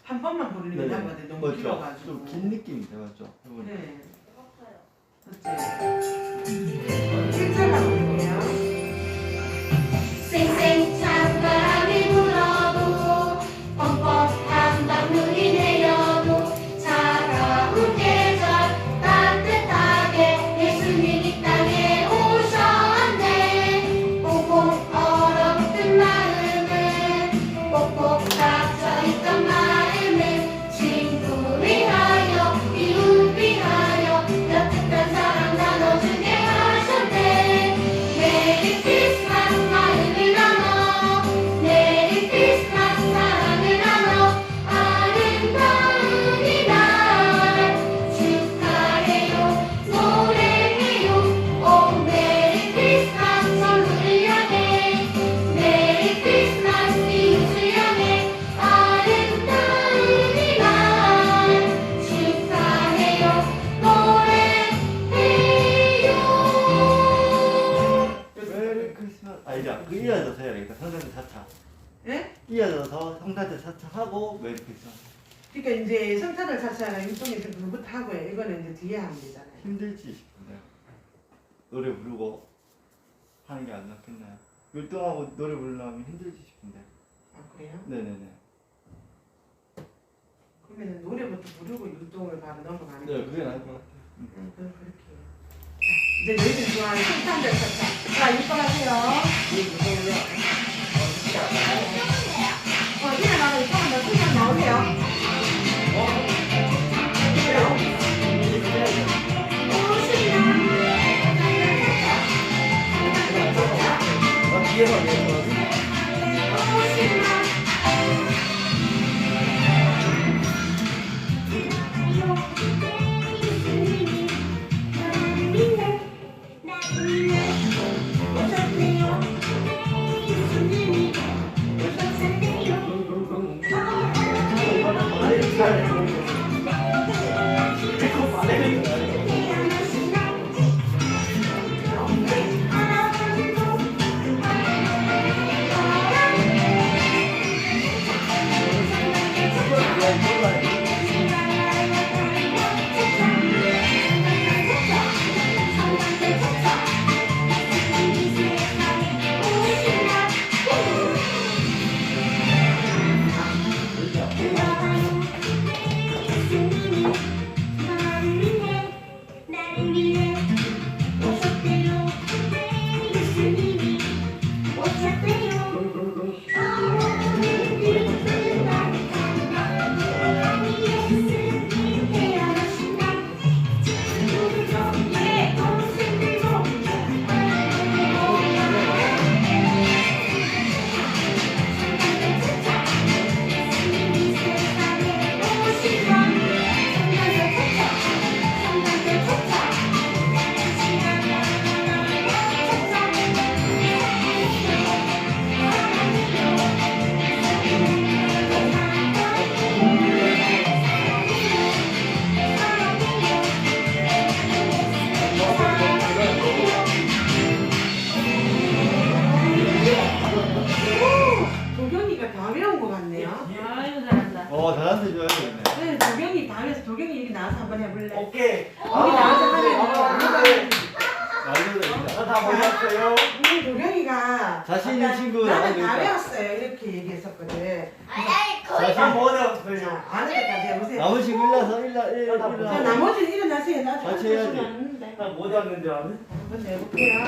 한 번만 부르는 게 나은 것 같아요. 너무 길어가지고. 좀 긴 느낌인데 맞죠? 네. 실제가 볼게요. 쌩쌩 찬바람이 불어도 뻔뻔한 방울이 내려도 차가운 계절 따뜻하게 예수님 이 땅에 오셨네. 꽁꽁 얼어붙은 마음을 꼭꼭 닫혀있던 마음을 친구 위하여 이웃 위하여 따뜻한 사랑 나눠주게 하셨네. 메리 크리스마스 마음을 나눠 메리 크리스마스 사랑을 나눠 아름다운 이날 축하해요 노래해요 오 메리 크리스마스 선물을 향해 메리 크리스마스 이웃을 향해 아름다운 이날 축하해요 노래해요. 메리 크리스마스. 아니야. 그 이어져서 해야 되겠다. 성탄절 4차. 예? 이어져서 성탄절 4차 하고 메리 크리스마스. 그러니까 이제 성탄을 자체가 율동에서 그거부터 하고요. 이거는 이제 뒤에 하면 되잖아요. 힘들지 싶은데요. 노래 부르고 하는 게 안 낫겠나요? 율동하고 노래 부르려면 힘들지 싶은데. 아 그래요? 네네네. 그러면 노래부터 부르고 율동을 바로 넘어가는 네, 거죠? 그게 나을 것 같아요. 그럼 그렇게 해요. 자, 이제 너희들 좋아하는 성탄절 차차. 자, 율동하세요. 일어나서 율동한다. 손만 나오세요. 도경이가 다 외운 것 같네요. 아유 잘한다. 잘한테 줘야겠네. 네, 도경이 다 외워서 도경이 여기 나와서 한번 해볼래? 오케이. 여기 나와서 하면 다 모였어요. 도경이가 자신 있는 친구 나는 다 나와주니까. 외웠어요 이렇게 얘기했었거든. 다 모였어요. 자, 아는 데까지 해보세요. 남은 친구 일어서 자, 나머지는 일어나세요. 나 같이 해야지. 않는데. 나못 왔는데 나는. 한번 해볼게요.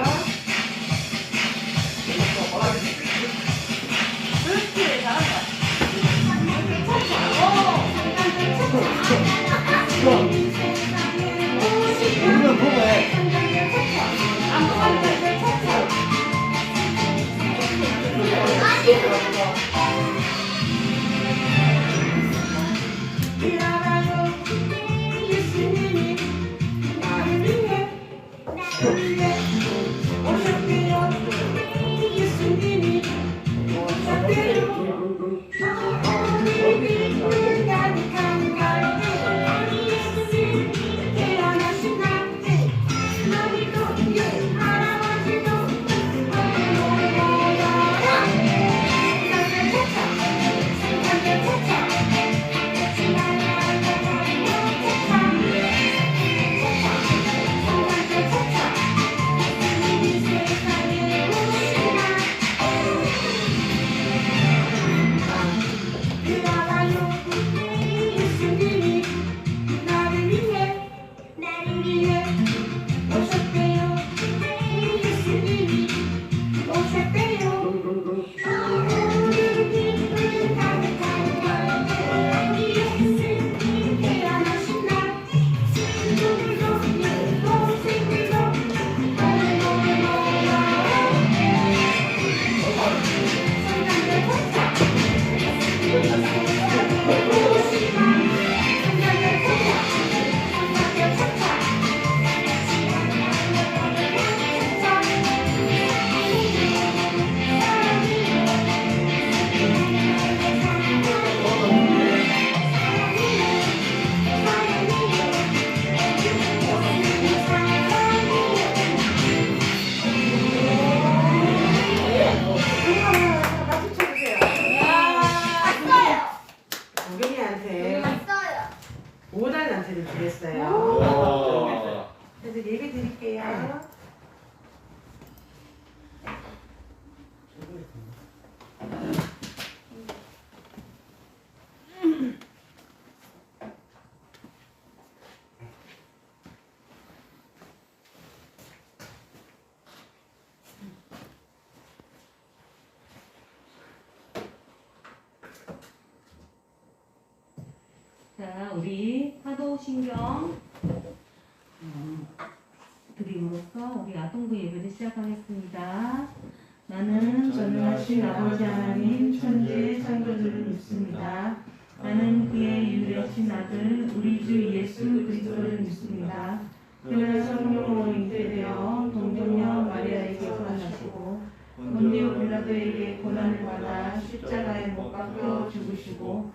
그렇지, 잘한다. 우리는 보고 해. 일어나요 예수님이 나를 위해 오셨대요 예수님이 오셨대요 5단생 있어요. 5단한테를 드렸어요. 와. 그래서 예배 드릴게요. 자, 우리 사도신경 드림으로써 우리 아동부 예배를 시작하겠습니다. 나는 전능하신 아버지 하나님 천지의 창조주를 믿습니다. 나는 그의 유일하신 아들 우리 주 예수 그리스도를 믿습니다. 그는 성령으로 잉태되어 동정녀 마리아에게서 나시고 본디오 빌라도에게 고난을 받아 십자가에 못 박혀 죽으시고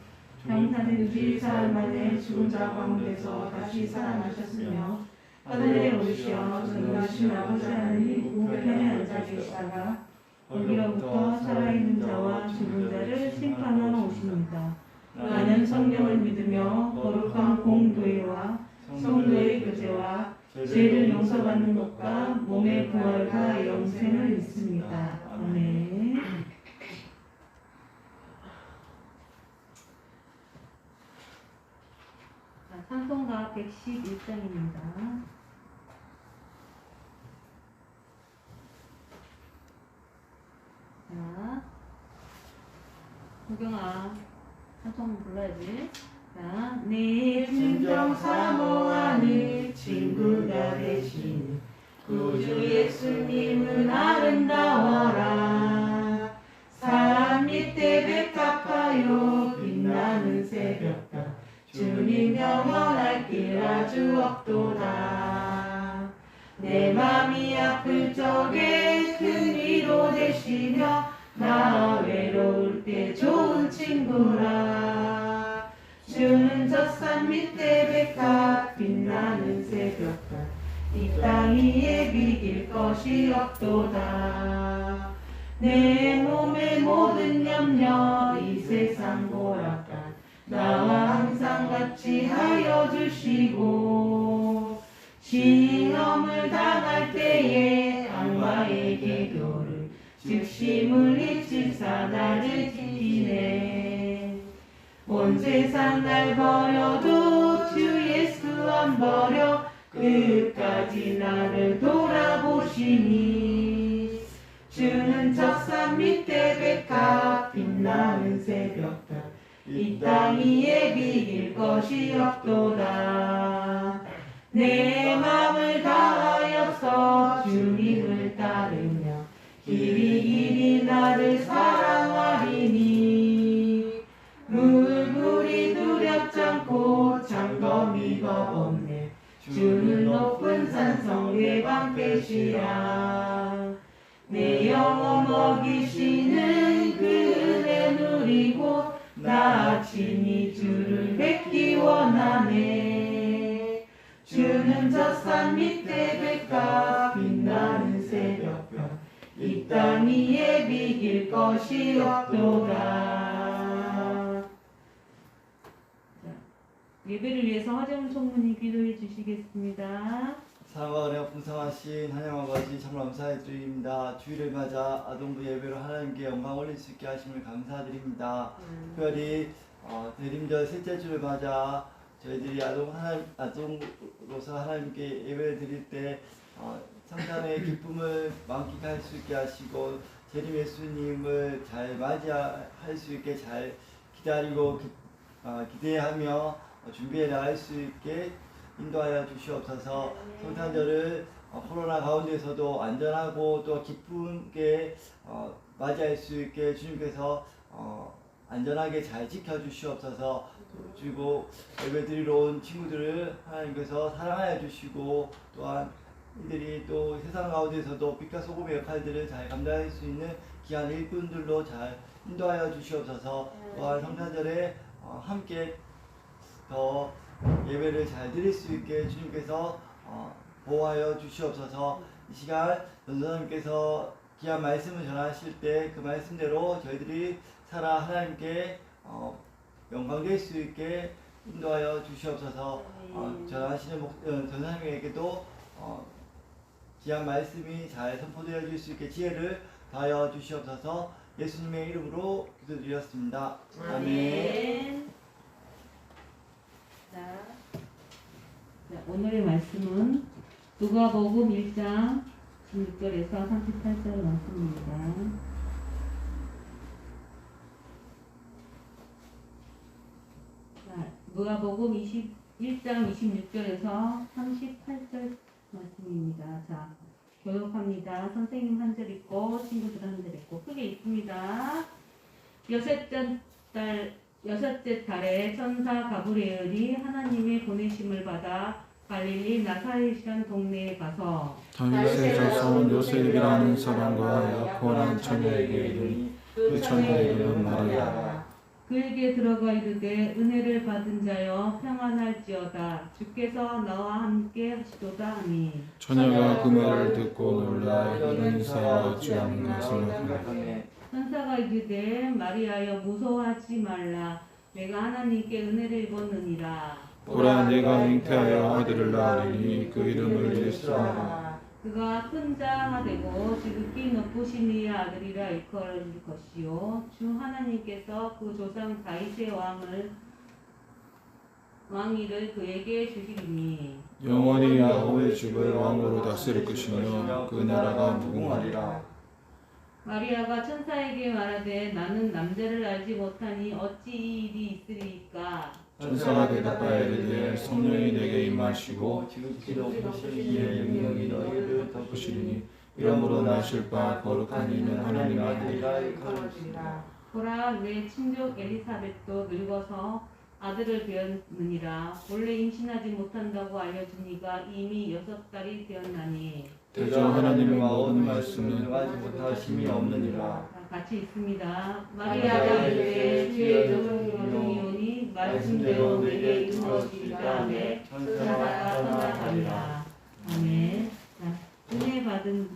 장사된 지 사흘 만에 죽은 자 가운데서 다시 살아나셨으며 하늘에 오르시어 전능하신 아버지 하나님 우편에 앉아 계시다가 거기로부터 살아있는 자와 죽은 자를 심판하러 오십니다. 나는 성령을 믿으며 거룩한 공교회와 성도의 교제와 죄를 용서받는 것과 몸의 부활과 영생을 믿습니다. 아멘. 자, 찬송가 111장입니다. 자, 호경아, 찬송 불러야지. 자, 내 진정 사모하는 친구가 되신 구주 예수님은 아름다워라. 산 밑에 백합하여 빛나는 새벽별 주님 영원할 길 아주 없도다. 내 맘이 아플 적에 큰 위로 되시며 나 외로울 때 좋은 친구라. 주는 저 산 밑에 백합 빛나는 새벽별 이 땅 위에 비길 것이 없도다. 내 몸의 모든 염려 이 세상 고락간 나와 항상 같이 하여 주시고 시험을 당할 때에 악마의 계교를 즉시 물리치사 나를 지키네. 온 세상 날 버려도 주 예수 안 버려 끝까지 나를 돌아보시니 주는 저 산 밑에 백합 빛나는 새벽별 이 땅 위에 비길 것이 없도다. 내 맘을 다하여서 주님을 따르며 길이 나를 사랑하리니 물불이 두렵지 않고 장거미가 없네. 주는 높은 산성 내 방패시라. 내 영혼 먹이시는 그 은혜 누리고 나 친히 주를 뵙기 원하네. 주는 저 산 밑에 백합 빛나는 새벽별 이 땅 위에 비길 것이 없도다. 예배를 위해서 화재훈 총무님 기도해 주시겠습니다. 사랑과 은혜가 풍성하신 하나님 아버지 참으로 감사해 드립니다. 주일을 맞아 아동부 예배로 하나님께 영광 올릴 수 있게 하심을 감사드립니다. 특별히 대림절 셋째 주를 맞아 저희들이 아동으로서 하나님께 예배를 드릴 때 성탄의 기쁨을 만끽할 수 있게 하시고 재림 예수님을 잘 맞이할 수 있게 잘 기다리고 기대하며 준비해 나갈 수 있게 인도하여 주시옵소서. 성탄절을 코로나 가운데서도 안전하고 또 기쁘게 맞이할 수 있게 주님께서 안전하게 잘 지켜주시옵소서. 그리고 예배드리러 온 친구들을 하나님께서 사랑하여 주시고 또한 이들이 또 세상 가운데서도 빛과 소금의 역할들을 잘 감당할 수 있는 귀한 일꾼들로 잘 인도하여 주시옵소서. 또한 성탄절에 함께 더 예배를 잘 드릴 수 있게 주님께서 보호하여 주시옵소서. 이 시간 전도사님께서 귀한 말씀을 전하실 때 그 말씀대로 저희들이 살아 하나님께 영광될 수 있게 인도하여 주시옵소서. 전하시는 전사님에게도 귀한 말씀이 잘 선포되어질 수 있게 지혜를 다하여 주시옵소서. 예수님의 이름으로 기도드렸습니다. 아멘. 자, 오늘의 말씀은 누가복음 1장 16절에서 38절 말씀입니다. 자, 누가복음 1장 26절에서 38절 말씀입니다. 자, 교독합니다. 선생님 한 절 읽고 친구들 한 절 읽고 크게 읽습니다. 여섯째 달에 천사 가브리엘이 하나님의 보내심을 받아 갈릴리 나사렛이란 동네에 가서 다윗의 자손 요셉이라는 사람과 약혼한 처녀에게 이르니 그 처녀의 이름은 마리아. 그에게 들어가 이르되 은혜를 받은 자여 평안할지어다 주께서 너와 함께 하시도다 하니 처녀가 그 말을 듣고 놀라 이런 인사가 어찌 하는가 생각하매 천사가 이르되 마리아여 무서워하지 말라 내가 하나님께 은혜를 입었느니라 보라 내가 잉태하여 아들을 낳으리니 그 이름을 예수라. 그가 큰 자가 되고 지극히 높으신 이의 아들이라 일컬을 것이요 주 하나님께서 그 조상 다윗의 왕위를 그에게 주시리니 영원히 야곱의 집을 왕으로 다스릴 것이며 그 나라가 무궁하리라. 마리아가 천사에게 말하되 나는 남자를 알지 못하니 어찌 이 일이 있으리이까 천사가 대답하여 이르되 성령이 내게 임하시고 지극히 높으신 이의 영광이 너희를 덮으시리니 이러므로 나실 바 거룩한 이는 하나님의 아들이라 일컬으시리라. 보라 내 친족 엘리사벳도 늙어서 아들을 배었느니라 원래 임신하지 못한다고 알려준 이가 이미 6달이 되었나니 대저 하나님의 모든 말씀은 말씀은 하지 못하심이 없느니라. 같이 있습니다. 마리아가 이르되 주의 종이 오니 말씀대로 내게 이루어지리라 하매 천사가 떠나가니라. 아멘. 자, 은혜 받은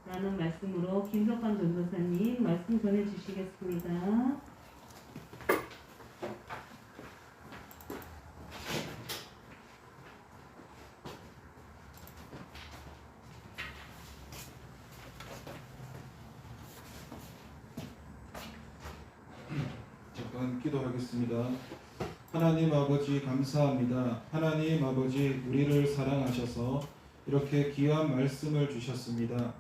자라는 말씀으로 김석환 전도사님 말씀 전해주시겠습니다. 잠깐 기도하겠습니다. 하나님 아버지 감사합니다. 하나님 아버지 우리를 사랑하셔서 이렇게 귀한 말씀을 주셨습니다.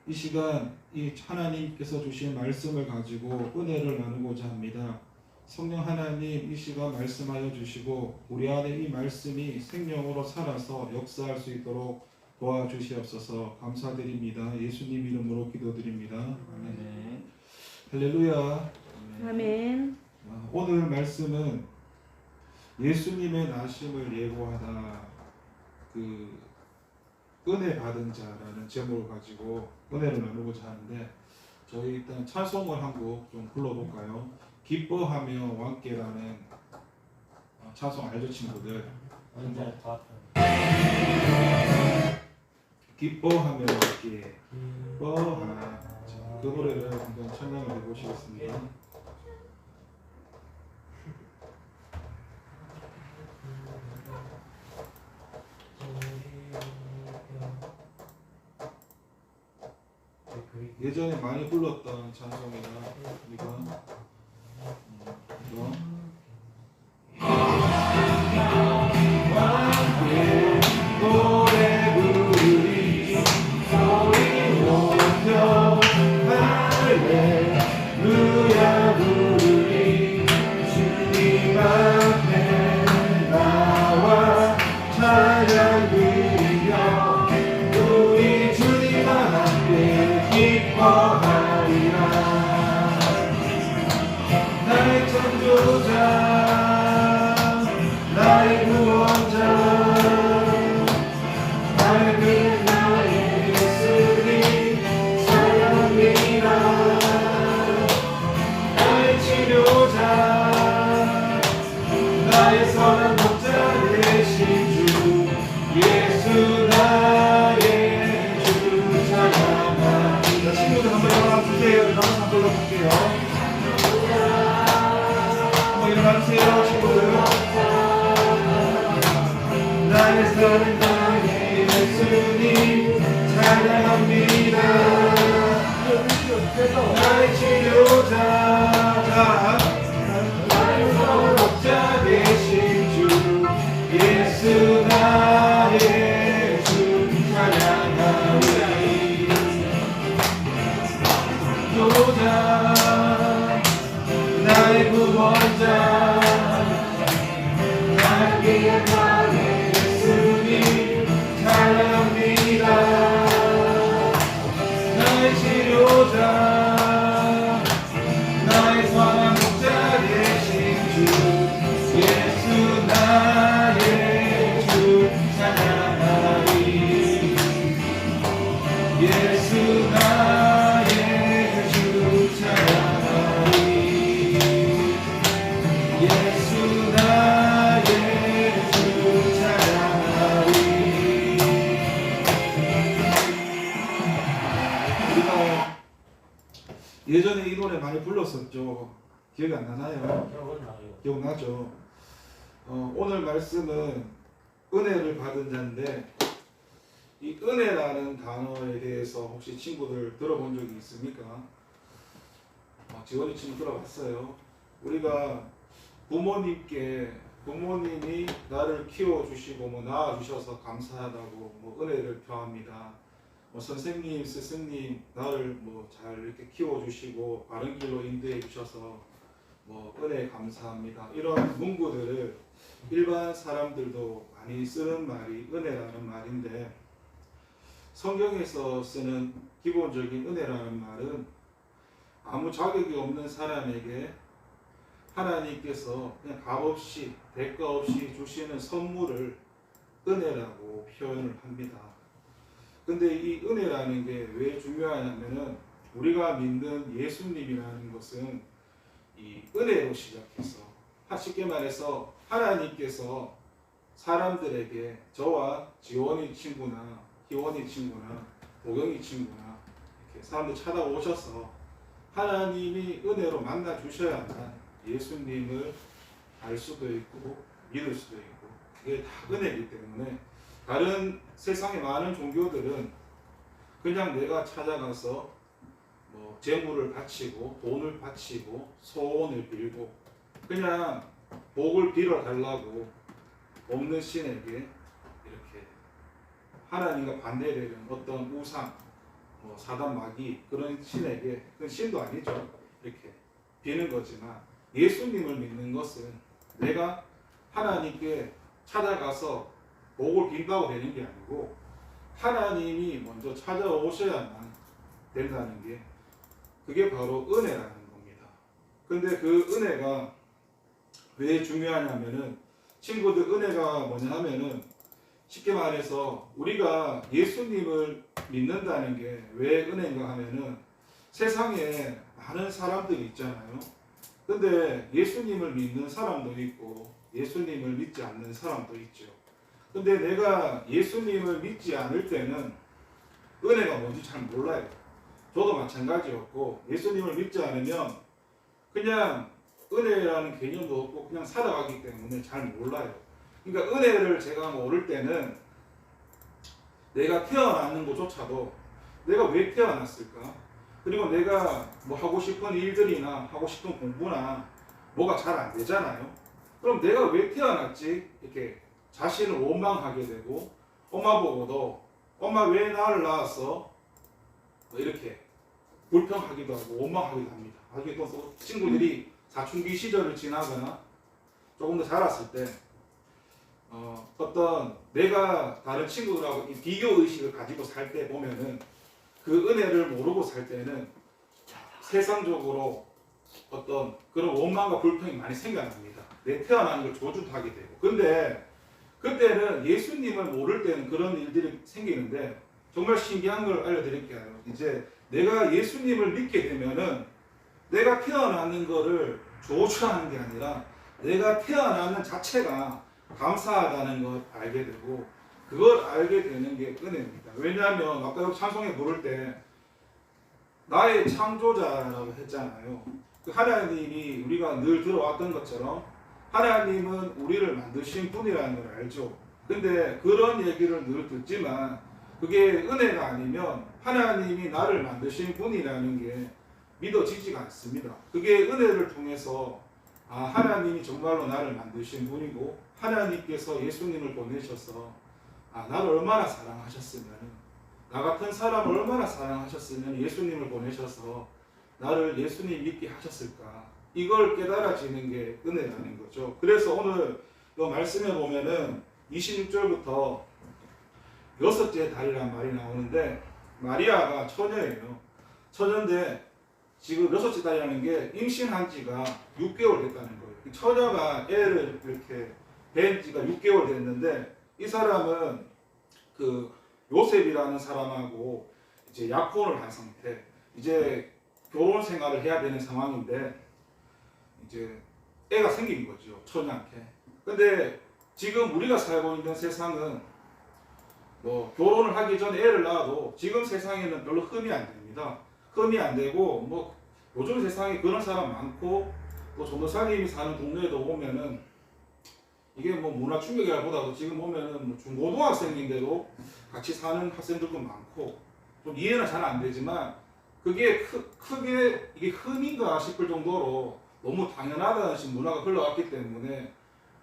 이 시간 이 하나님께서 주신 말씀을 가지고 은혜를 나누고자 합니다. 성령 하나님 이 시간 말씀하여 주시고 우리 안에 이 말씀이 생명으로 살아서 역사할 수 있도록 도와주시옵소서. 감사드립니다. 예수님 이름으로 기도드립니다. 아멘. 할렐루야. 아멘. 오늘 말씀은 예수님의 나심을 예고하다 그 은혜 받은 자라는 제목을 가지고 은혜를 나누고자 하는데 저희 일단 찬송을 한 곡 좀 불러볼까요? 기뻐하며 왕께라는 찬송 알죠 친구들? 기뻐하며 왕께 기뻐하 그 노래를 한번 찬양을 해보시겠습니다. 예전에 많이 불렀던 찬송이라 우리가 이거 노래 부르리 소리 높여 할렐루야 부르리 주님 앞에 나와 찬양 드리며 우리 주님 앞에 기뻐하리라. 나의 창조자 나의 구원자 나의 예수님 사랑이라. 나의 치료자 나의 선한 목자 되신 주 예수 나의 주 찬양하리. 친구들 한번 일어나 주세요. 일어나서 한번 불러볼게요. 일어나세요 친구들. 나의 사랑하는 예수님 찬양합니다. 나의 치료자 나의 소독자 되신 주 예수 나의 주 찬양하리. 도자 나의 구원자 나를 위해 나의 예수님 찬양합니다. 나의 치료자 나의 소망자 되신 주 예수 나의 주 찬양하리. 예수 나의 주 찬양하리. 예수 나의 주 찬양하리. 우리가 예전에 이 노래 많이 불렀었죠. 기억이 안 나나요? 기억나죠? 오늘 말씀은 은혜를 받은 자인데 이 은혜라는 단어에 대해서 혹시 친구들 들어본 적이 있습니까? 지원이 친구 들어봤어요. 우리가 부모님이 나를 키워주시고 낳아주셔서 감사하다고 은혜를 표합니다. 선생님, 스승님 나를 잘 이렇게 키워주시고 바른 길로 인도해 주셔서 은혜 감사합니다. 이런 문구들을 일반 사람들도 많이 쓰는 말이 은혜라는 말인데, 성경에서 쓰는 기본적인 은혜라는 말은 아무 자격이 없는 사람에게 하나님께서 그냥 값없이 대가 없이 주시는 선물을 은혜라고 표현을 합니다. 근데 이 은혜라는 게 왜 중요하냐면은 우리가 믿는 예수님이라는 것은 이 은혜로 시작해서, 쉽게 말해서 하나님께서 사람들에게 저와 지원이 친구나 희원이 친구나 보경이 친구나 이렇게 사람들 찾아오셔서 하나님이 은혜로 만나 주셔야만 예수님을 알 수도 있고 믿을 수도 있고, 그게 다 은혜이기 때문에 다른 세상의 많은 종교들은 그냥 내가 찾아가서 재물을 바치고 돈을 바치고 소원을 빌고 그냥 복을 빌어 달라고 없는 신에게 이렇게 하나님과 반대되는 어떤 우상, 사단 마귀 그런 신에게, 그건 신도 아니죠, 이렇게 비는 거지만, 예수님을 믿는 것은 내가 하나님께 찾아가서 복을 빈다고 되는 게 아니고 하나님이 먼저 찾아오셔야만 된다는 게, 그게 바로 은혜라는 겁니다. 근데 그 은혜가 왜 중요하냐면은, 친구들 은혜가 뭐냐 하면은, 쉽게 말해서 우리가 예수님을 믿는다는 게 왜 은혜인가 하면은, 세상에 많은 사람들이 있잖아요. 근데 예수님을 믿는 사람도 있고 예수님을 믿지 않는 사람도 있죠. 근데 내가 예수님을 믿지 않을 때는 은혜가 뭔지 잘 몰라요. 저도 마찬가지였고, 예수님을 믿지 않으면 그냥 은혜라는 개념도 없고 그냥 살아가기 때문에 잘 몰라요. 그러니까 은혜를 제가 모를 때는 내가 태어나는 것조차도 내가 왜 태어났을까? 그리고 내가 하고 싶은 일들이나 하고 싶은 공부나 뭐가 잘 안 되잖아요. 그럼 내가 왜 태어났지? 이렇게 자신을 원망하게 되고, 엄마 보고도 엄마 왜 나를 낳았어? 이렇게 불평하기도 하고 원망하기도 합니다. 나중에 또 친구들이 사춘기 시절을 지나거나 조금 더 자랐을 때 어떤 내가 다른 친구들하고 이 비교 의식을 가지고 살 때 보면은, 그 은혜를 모르고 살 때는 세상적으로 어떤 그런 원망과 불평이 많이 생겨납니다. 내 태어나는 걸 조준하게 되고. 근데 그때는 예수님을 모를 때는 그런 일들이 생기는데, 정말 신기한 걸 알려드릴게요. 이제 내가 예수님을 믿게 되면은 내가 태어나는 거를 조주하는 게 아니라 내가 태어나는 자체가 감사하다는 걸 알게 되고, 그걸 알게 되는 게 은혜입니다. 왜냐하면 아까 찬송에 부를 때 나의 창조자라고 했잖아요. 그 하나님이 우리가 늘 들어왔던 것처럼 하나님은 우리를 만드신 분이라는 걸 알죠. 근데 그런 얘기를 늘 듣지만 그게 은혜가 아니면 하나님이 나를 만드신 분이라는 게 믿어지지가 않습니다. 그게 은혜를 통해서 하나님이 정말로 나를 만드신 분이고 하나님께서 예수님을 보내셔서 나를 얼마나 사랑하셨으면, 나 같은 사람을 얼마나 사랑하셨으면 예수님을 보내셔서 나를 예수님 믿게 하셨을까, 이걸 깨달아지는 게 은혜라는 거죠. 그래서 오늘 이 말씀에 보면은 26절부터 여섯째 달이란 말이 나오는데, 마리아가 처녀예요. 처녀인데 지금 여섯째 달이라는 게 임신한 지가 6개월 됐다는 거예요. 처녀가 애를 이렇게 뵌 지가 6개월 됐는데, 이 사람은 그 요셉이라는 사람하고 이제 약혼을 한 상태, 이제 결혼 생활을 해야 되는 상황인데 이제 애가 생긴 거죠, 처녀한테. 근데 지금 우리가 살고 있는 세상은 뭐 결혼을 하기 전에 애를 낳아도 지금 세상에는 별로 흠이 안 됩니다. 흠이 안 되고, 뭐 요즘 세상에 그런 사람 많고, 또 전도사님이 사는 동네에도 보면은 이게 뭐 문화 충격이라보다도 지금 보면은 뭐 중고등학생인데도 같이 사는 학생들도 많고, 좀 이해는 잘 안 되지만 그게 크게 이게 흠인가 싶을 정도로 너무 당연하다는 식 문화가 흘러왔기 때문에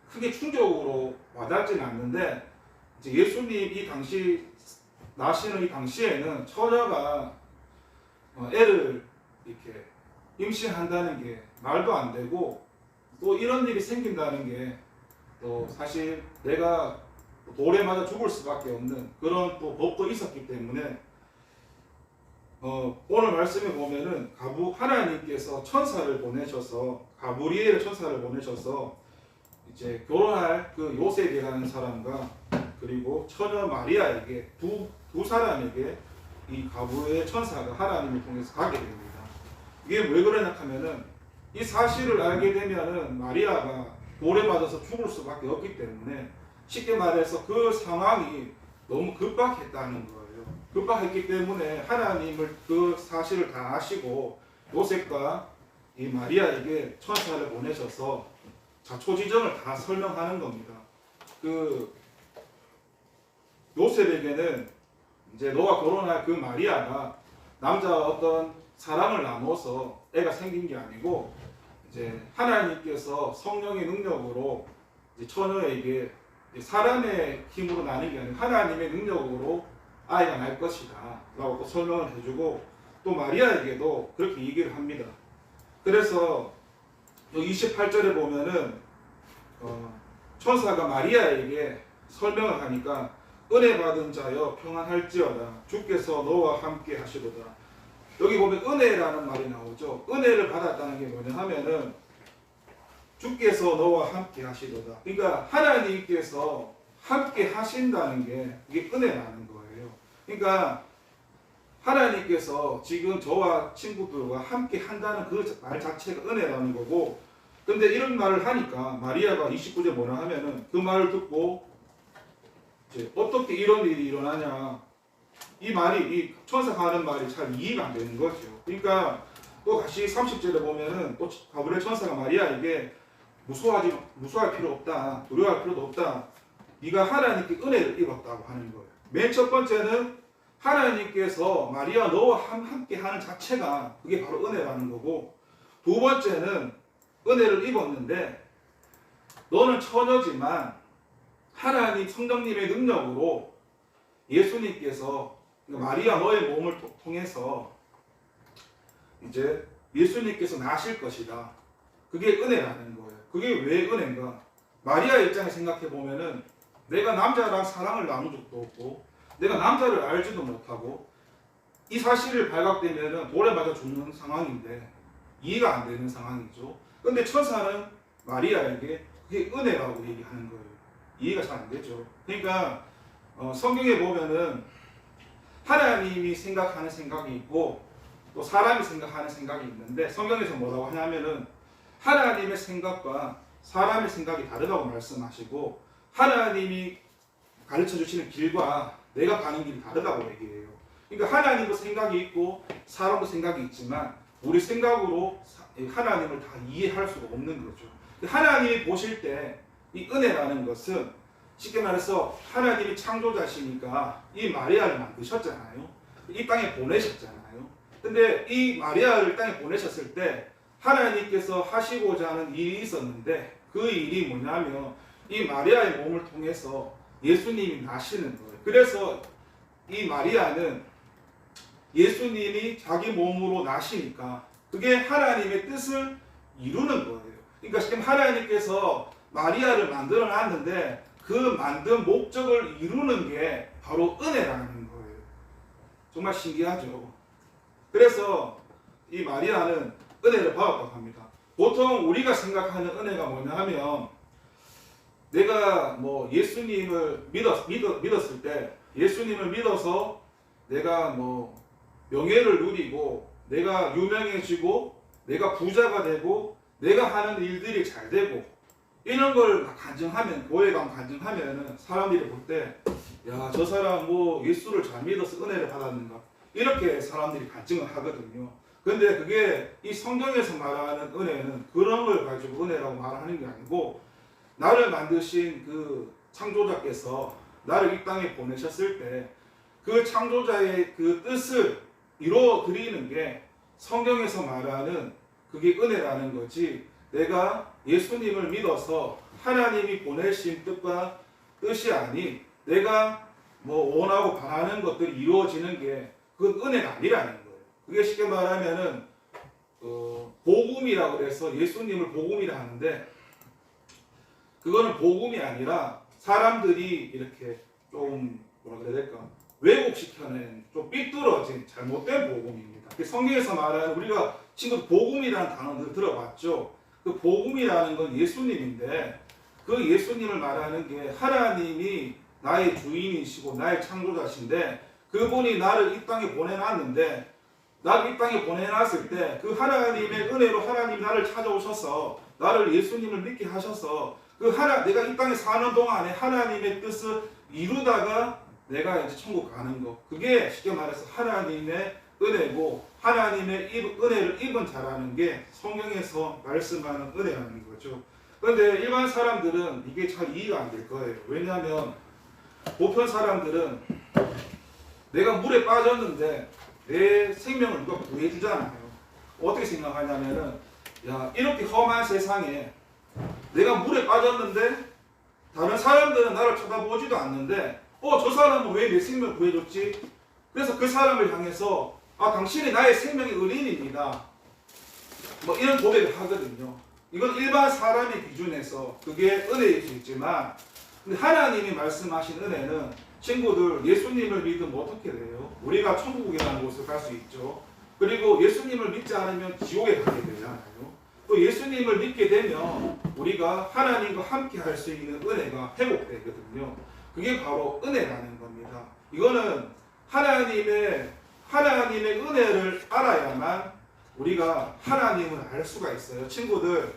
크게 충격으로 와닿지는 않는데, 이제 예수님 이 당시 나시는 이 당시에는 처녀가 애를 이렇게 임신한다는 게 말도 안 되고, 또 이런 일이 생긴다는 게 또 사실 내가 돌에 맞아 죽을 수밖에 없는 그런 또 법도 있었기 때문에 오늘 말씀에 보면은 하나님께서 천사를 보내셔서, 가브리엘의 천사를 보내셔서 이제 결혼할 그 요셉이라는 사람과 그리고 처녀 마리아에게 두 사람에게 이 가브리엘 천사가 하나님을 통해서 가게 됩니다. 이게 왜 그러냐 하면은 이 사실을 알게 되면은 마리아가 돌에 맞아서 죽을 수밖에 없기 때문에, 쉽게 말해서 그 상황이 너무 급박했다는 거예요. 급박했기 때문에 하나님을 그 사실을 다 아시고 요셉과 이 마리아에게 천사를 보내셔서 자초지정을 다 설명하는 겁니다. 그 요셉에게는 이제 너와 결혼할 그 마리아가 남자와 어떤 사랑을 나눠서 애가 생긴 게 아니고, 이제 하나님께서 성령의 능력으로 이제 처녀에게 사람의 힘으로 나는 게 아니라 하나님의 능력으로 아이가 날 것이다 라고 또 설명을 해주고, 또 마리아에게도 그렇게 얘기를 합니다. 그래서 28절에 보면은 천사가 마리아에게 설명을 하니까, 은혜 받은 자여 평안할지어다, 주께서 너와 함께 하시도다. 여기 보면 은혜라는 말이 나오죠. 은혜를 받았다는 게 뭐냐 하면은 주께서 너와 함께 하시도다. 그러니까 하나님께서 함께 하신다는 게 이게 은혜라는 거예요. 그러니까 하나님께서 지금 저와 친구들과 함께 한다는 그 말 자체가 은혜라는 거고, 근데 이런 말을 하니까 마리아가 29절 뭐라 하면은 그 말을 듣고 이제 어떻게 이런 일이 일어나냐, 이 말이, 이 천사가 하는 말이 잘 이해가 안 되는 거죠. 그러니까 또 다시 30절에 보면은 또 가브리엘 천사가 마리아에게 무서워할 필요 없다, 두려워할 필요도 없다, 네가 하나님께 은혜를 입었다고 하는 거예요. 맨 첫 번째는 하나님께서 마리아 너와 함께 하는 자체가 그게 바로 은혜라는 거고, 두 번째는 은혜를 입었는데 너는 처녀지만 하나님 성령님의 능력으로 예수님께서, 그러니까 마리아 너의 몸을 통해서 이제 예수님께서 나실 것이다. 그게 은혜라는 거예요. 그게 왜 은혜인가? 마리아 입장에 생각해 보면은 내가 남자랑 사랑을 나눈 적도 없고, 내가 남자를 알지도 못하고, 이 사실을 발각되면은 돌에 맞아 죽는 상황인데 이해가 안 되는 상황이죠. 근데 천사는 마리아에게 그게 은혜라고 얘기하는 거예요. 이해가 잘 안 되죠. 그러니까 성경에 보면은 하나님이 생각하는 생각이 있고 또 사람이 생각하는 생각이 있는데, 성경에서 뭐라고 하냐면은 하나님의 생각과 사람의 생각이 다르다고 말씀하시고, 하나님이 가르쳐 주시는 길과 내가 가는 길이 다르다고 얘기해요. 그러니까 하나님도 생각이 있고 사람도 생각이 있지만 우리 생각으로 하나님을 다 이해할 수가 없는 거죠. 하나님이 보실 때 이 은혜라는 것은 쉽게 말해서 하나님이 창조자시니까 이 마리아를 만드셨잖아요. 이 땅에 보내셨잖아요. 근데 이 마리아를 땅에 보내셨을 때 하나님께서 하시고자 하는 일이 있었는데 그 일이 뭐냐면 이 마리아의 몸을 통해서 예수님이 나시는 거예요. 그래서 이 마리아는 예수님이 자기 몸으로 나시니까 그게 하나님의 뜻을 이루는 거예요. 그러니까 지금 하나님께서 마리아를 만들어 놨는데 그 만든 목적을 이루는 게 바로 은혜라는 거예요. 정말 신기하죠. 그래서 이 마리아는 은혜를 받았다고 합니다. 보통 우리가 생각하는 은혜가 뭐냐 하면 내가 뭐 예수님을 믿었을 때 예수님을 믿어서 내가 뭐 명예를 누리고 내가 유명해지고 내가 부자가 되고 내가 하는 일들이 잘 되고 이런 걸 간증하면 교회 가면 간증하면은 사람들이 볼 때 야, 저 사람 뭐 예수를 잘 믿어서 은혜를 받았는가 이렇게 사람들이 간증을 하거든요. 근데 그게 이 성경에서 말하는 은혜는 그런 걸 가지고 은혜라고 말하는 게 아니고 나를 만드신 그 창조자께서 나를 이 땅에 보내셨을 때 그 창조자의 그 뜻을 이루어 드리는 게 성경에서 말하는 그게 은혜라는 거지. 내가 예수님을 믿어서 하나님이 보내신 뜻과 뜻이 아닌 내가 뭐 원하고 바라는 것들이 이루어지는 게 그건 은혜가 아니라는 거예요. 그게 쉽게 말하면은 복음이라고 해서 예수님을 복음이라 하는데 그거는 복음이 아니라 사람들이 이렇게 좀 뭐라 그래야 될까 왜곡시켜낸 좀 삐뚤어진 잘못된 복음입니다. 성경에서 말하는 우리가 친구 복음이라는 단어를 들어봤죠. 그 복음이라는 건 예수님인데 그 예수님을 말하는 게 하나님이 나의 주인이시고 나의 창조자신데 그분이 나를 이 땅에 보내놨는데 나를 이 땅에 보내놨을 때 그 하나님의 은혜로 하나님이 나를 찾아오셔서 나를 예수님을 믿게 하셔서 내가 이 땅에 사는 동안에 하나님의 뜻을 이루다가 내가 이제 천국 가는 거 그게 쉽게 말해서 하나님의 은혜고 하나님의 은혜를 입은 자라는 게 성경에서 말씀하는 은혜라는 거죠. 그런데 일반 사람들은 이게 잘 이해가 안 될 거예요. 왜냐하면 보편 사람들은 내가 물에 빠졌는데 내 생명을 누가 구해주잖아요. 어떻게 생각하냐면은 야 이렇게 험한 세상에 내가 물에 빠졌는데 다른 사람들은 나를 쳐다보지도 않는데 저 사람은 왜 내 생명을 구해줬지? 그래서 그 사람을 향해서 당신이 나의 생명의 은인입니다. 뭐 이런 고백을 하거든요. 이건 일반 사람의 기준에서 그게 은혜일 수 있지만 근데 하나님이 말씀하신 은혜는 친구들 예수님을 믿으면 어떻게 돼요? 우리가 천국이라는 곳을 갈 수 있죠. 그리고 예수님을 믿지 않으면 지옥에 가게 되잖아요. 또 예수님을 믿게 되면 우리가 하나님과 함께 할 수 있는 은혜가 회복되거든요. 그게 바로 은혜라는 겁니다. 이거는 하나님의 은혜를 알아야만 우리가 하나님을 알 수가 있어요. 친구들,